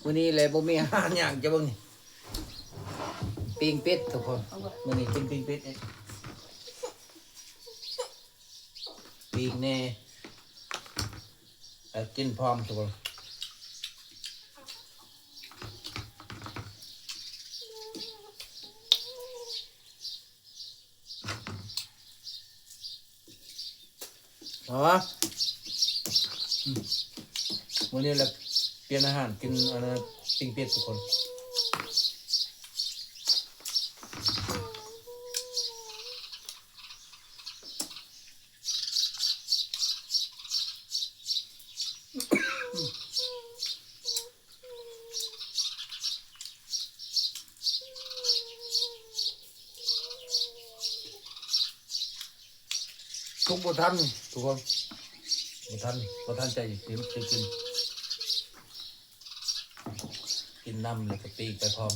มื้อนี้เลยบ่มีอาหารหยังจะเบิ่งนี่ปิ้งเป็ดทุกคนมื้อนี้กินปิ้งเป็ดเนี่ยปิ้งแน่กินพร้อมทุกคนเอาวะมื้อนี้เราเปลี่ยนอาหารกินอันนั้นปิ้งเป็ดทุกคนทุกบ่ทันทุกคนบ่ทันใจกินกินน้ำเลยก็ปีกไปพร้อม